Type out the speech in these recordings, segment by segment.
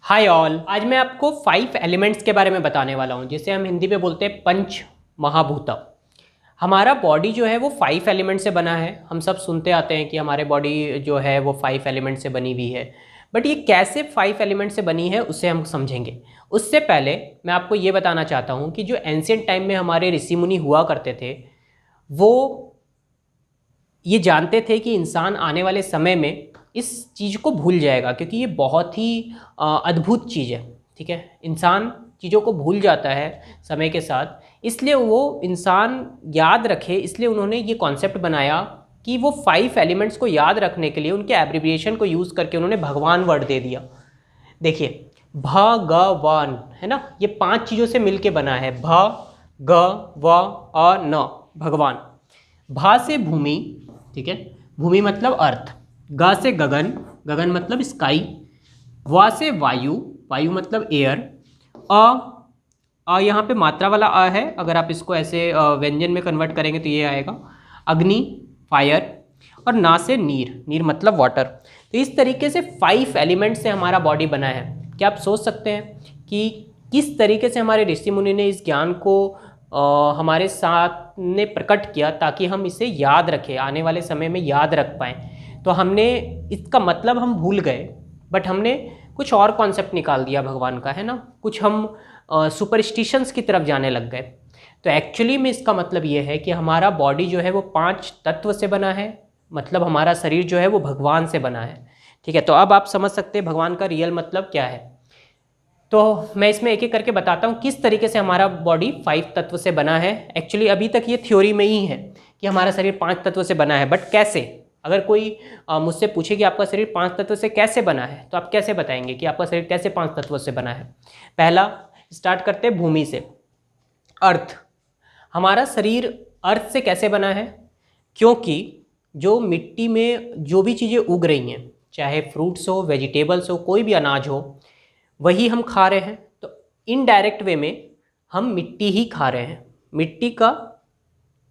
Hi all, आज मैं आपको 5 एलिमेंट्स के बारे में बताने वाला हूँ जिसे हम हिंदी में बोलते हैं पंच महाभूत। हमारा बॉडी जो है वो 5 एलिमेंट से बना है। हम सब सुनते आते हैं कि हमारे बॉडी जो है वो 5 एलिमेंट से बनी हुई है, बट ये कैसे 5 एलिमेंट से बनी है उसे हम समझेंगे। उससे पहले मैं आपको ये बताना चाहता हूँ कि जो एंशिएंट टाइम में हमारे ऋषि मुनि हुआ करते थे वो ये जानते थे कि इंसान आने वाले समय में इस चीज़ को भूल जाएगा, क्योंकि ये बहुत ही अद्भुत चीज़ है। ठीक है, इंसान चीज़ों को भूल जाता है समय के साथ, इसलिए वो इंसान याद रखे, इसलिए उन्होंने ये कॉन्सेप्ट बनाया कि वो 5 एलिमेंट्स को याद रखने के लिए उनके एब्रिविएशन को यूज़ करके उन्होंने भगवान वर्ड दे दिया। देखिए, भगवान है ना, ये 5 चीज़ों से मिलके बना है। भ ग व अ न, भगवान। भा से भूमि, ठीक है, भूमि मतलब अर्थ। ग से गगन, गगन मतलब स्काई। व से वायु, वायु मतलब एयर। अ यहाँ पे मात्रा वाला अ है, अगर आप इसको ऐसे व्यंजन में कन्वर्ट करेंगे तो ये आएगा अग्नि, फायर। और ना से नीर, नीर मतलब वाटर। तो इस तरीके से 5 एलिमेंट से हमारा बॉडी बना है। क्या आप सोच सकते हैं कि किस तरीके से हमारे ऋषि मुनि ने इस ज्ञान को हमारे साथ ने प्रकट किया ताकि हम इसे याद रखें, आने वाले समय में याद रख पाएँ। तो हमने इसका मतलब हम भूल गए, बट हमने कुछ और कॉन्सेप्ट निकाल दिया भगवान का, है ना। कुछ हम सुपरस्टिशंस की तरफ जाने लग गए। तो एक्चुअली में इसका मतलब ये है कि हमारा बॉडी जो है वो 5 तत्व से बना है, मतलब हमारा शरीर जो है वो भगवान से बना है। ठीक है, तो अब आप समझ सकते हैं भगवान का रियल मतलब क्या है। तो मैं इसमें एक एक करके बताता हूँ किस तरीके से हमारा बॉडी 5 तत्व से बना है। एक्चुअली अभी तक ये थ्योरी में ही है कि हमारा शरीर 5 तत्व से बना है, बट कैसे? अगर कोई मुझसे पूछे कि आपका शरीर 5 तत्व से कैसे बना है, तो आप कैसे बताएंगे कि आपका शरीर कैसे 5 तत्व से बना है? पहला स्टार्ट करते हैं भूमि से। अर्थ, हमारा शरीर अर्थ से कैसे बना है? क्योंकि जो मिट्टी में जो भी चीज़ें उग रही हैं, चाहे फ्रूट्स हो, वेजिटेबल्स हो, कोई भी अनाज हो, वही हम खा रहे हैं। तो इनडायरेक्ट वे में हम मिट्टी ही खा रहे हैं। मिट्टी का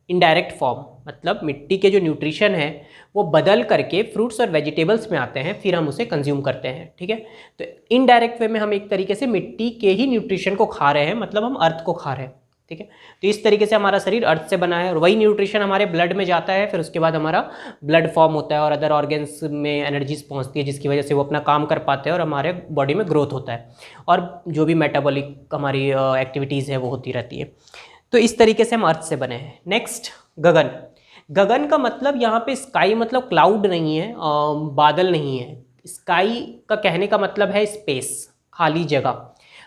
इनडायरेक्ट फॉर्म मतलब मिट्टी के जो न्यूट्रिशन है वो बदल करके फ्रूट्स और वेजिटेबल्स में आते हैं, फिर हम उसे कंज्यूम करते हैं। ठीक है, तो इनडायरेक्ट वे में हम एक तरीके से मिट्टी के ही न्यूट्रिशन को खा रहे हैं, मतलब हम अर्थ को खा रहे हैं। ठीक है, तो इस तरीके से हमारा शरीर अर्थ से बना है और वही न्यूट्रिशन हमारे ब्लड में जाता है, फिर उसके बाद हमारा ब्लड फॉर्म होता है और अदर ऑर्गन्स में एनर्जीज पहुंचती है, जिसकी वजह से वो अपना काम कर पाते हैं और हमारे बॉडी में ग्रोथ होता है और जो भी मेटाबॉलिक हमारी एक्टिविटीज़ है वो होती रहती है। तो इस तरीके से हम अर्थ से बने हैं। नेक्स्ट, गगन। गगन का मतलब यहाँ पे स्काई मतलब क्लाउड नहीं है, बादल नहीं है। स्काई का कहने का मतलब है स्पेस, खाली जगह।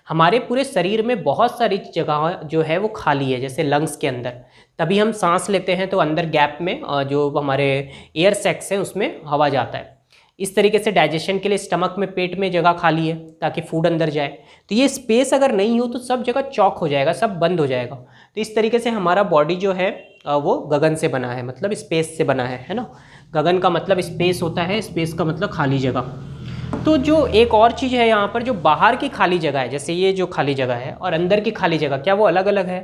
हमारे पूरे शरीर में बहुत सारी जगह जो है वो खाली है, जैसे लंग्स के अंदर, तभी हम सांस लेते हैं तो अंदर गैप में जो हमारे एयर सैक्स हैं उसमें हवा जाता है। इस तरीके से डाइजेशन के लिए स्टमक में, पेट में जगह खाली है ताकि फूड अंदर जाए। तो ये स्पेस अगर नहीं हो तो सब जगह चौक हो जाएगा, सब बंद हो जाएगा। तो इस तरीके से हमारा बॉडी जो है वो गगन से बना है, मतलब स्पेस से बना है ना। गगन का मतलब स्पेस होता है, स्पेस का मतलब खाली जगह। तो जो एक और चीज़ है यहाँ पर, जो बाहर की खाली जगह है, जैसे ये जो खाली जगह है और अंदर की खाली जगह, क्या वो अलग अलग है?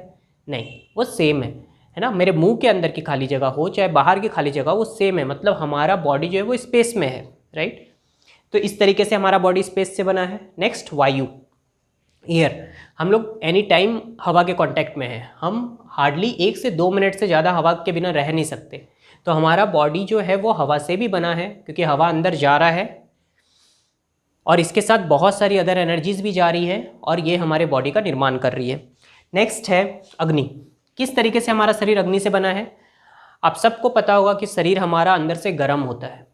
नहीं, वो सेम है ना। मेरे मुंह के अंदर की खाली जगह हो चाहे बाहर की खाली जगह, वो सेम है, मतलब हमारा बॉडी जो है वो स्पेस में है, राइट। तो इस तरीके से हमारा बॉडी स्पेस से बना है। नेक्स्ट, वायु, एयर। हम लोग एनी टाइम हवा के कांटेक्ट में हैं, हम हार्डली 1 से 2 मिनट से ज़्यादा हवा के बिना रह नहीं सकते। तो हमारा बॉडी जो है वो हवा से भी बना है, क्योंकि हवा अंदर जा रहा है और इसके साथ बहुत सारी अदर एनर्जीज भी जा रही है और ये हमारे बॉडी का निर्माण कर रही है। नेक्स्ट है अग्नि। किस तरीके से हमारा शरीर अग्नि से बना है? आप सबको पता होगा कि शरीर हमारा अंदर से गर्म होता है।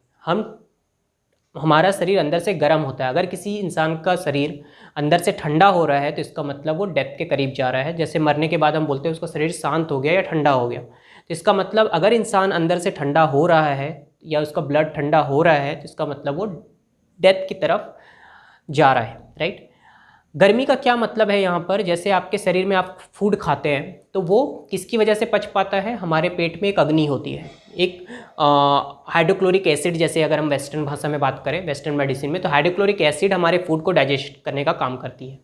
हमारा शरीर अंदर से गर्म होता है। अगर किसी इंसान का शरीर अंदर से ठंडा हो रहा है तो इसका मतलब वो डेथ के करीब जा रहा है। जैसे मरने के बाद हम बोलते हैं उसका शरीर शांत हो गया या ठंडा हो गया, तो इसका मतलब अगर इंसान अंदर से ठंडा हो रहा है या उसका ब्लड ठंडा हो रहा है तो इसका मतलब वो डेथ की तरफ जा रहा है, राइट। गर्मी का क्या मतलब है यहाँ पर? जैसे आपके शरीर में आप फूड खाते हैं तो वो किसकी वजह से पच पाता है? हमारे पेट में एक अग्नि होती है, एक हाइड्रोक्लोरिक एसिड। जैसे अगर हम वेस्टर्न भाषा में बात करें, वेस्टर्न मेडिसिन में, तो हाइड्रोक्लोरिक एसिड हमारे फूड को डाइजेस्ट करने का काम करती है।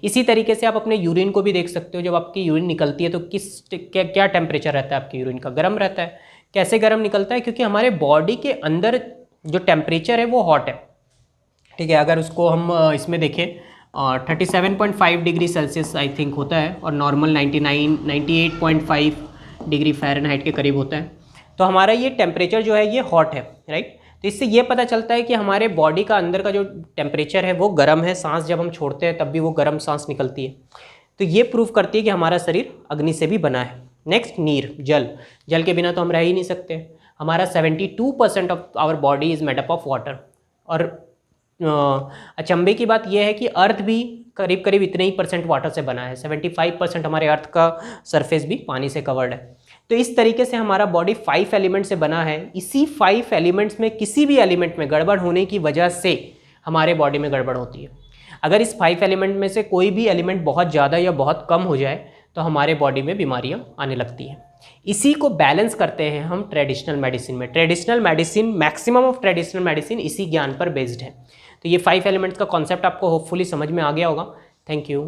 इसी तरीके से आप अपने यूरिन को भी देख सकते हो। जब आपकी यूरिन निकलती है तो क्या टेम्परेचर रहता है आपके यूरिन का? गर्म रहता है। कैसे गर्म निकलता है? क्योंकि हमारे बॉडी के अंदर जो टेम्परेचर है वो हॉट है। ठीक है, अगर उसको हम इसमें देखें 37.5 डिग्री सेल्सियस आई थिंक होता है, और नॉर्मल 98.5 डिग्री फ़ारेनहाइट के करीब होता है। तो हमारा ये टेम्परेचर जो है ये हॉट है, राइट। तो इससे ये पता चलता है कि हमारे बॉडी का अंदर का जो टेम्परेचर है वो गर्म है, सांस जब हम छोड़ते हैं तब भी वो गर्म सांस निकलती है। तो ये प्रूव करती है कि हमारा शरीर अग्नि से भी बना है। नेक्स्ट, नीर, जल। जल के बिना तो हम रह ही नहीं सकते। हमारा 72% of our body is made up of water. और अचंभे की बात यह है कि अर्थ भी करीब करीब इतने ही परसेंट वाटर से बना है। 75% हमारे अर्थ का सरफेस भी पानी से कवर्ड है। तो इस तरीके से हमारा बॉडी 5 एलिमेंट से बना है। इसी 5 एलिमेंट्स में किसी भी एलिमेंट में गड़बड़ होने की वजह से हमारे बॉडी में गड़बड़ होती है। अगर इस 5 एलिमेंट में से कोई भी एलिमेंट बहुत ज़्यादा या बहुत कम हो जाए तो हमारे बॉडी में बीमारियां आने लगती हैं। इसी को बैलेंस करते हैं हम ट्रेडिशनल मेडिसिन में। Traditional medicine, maximum of traditional medicine इसी ज्ञान पर बेस्ड है। तो ये 5 एलिमेंट्स का कॉन्सेप्ट आपको होपफुली समझ में आ गया होगा। Thank you.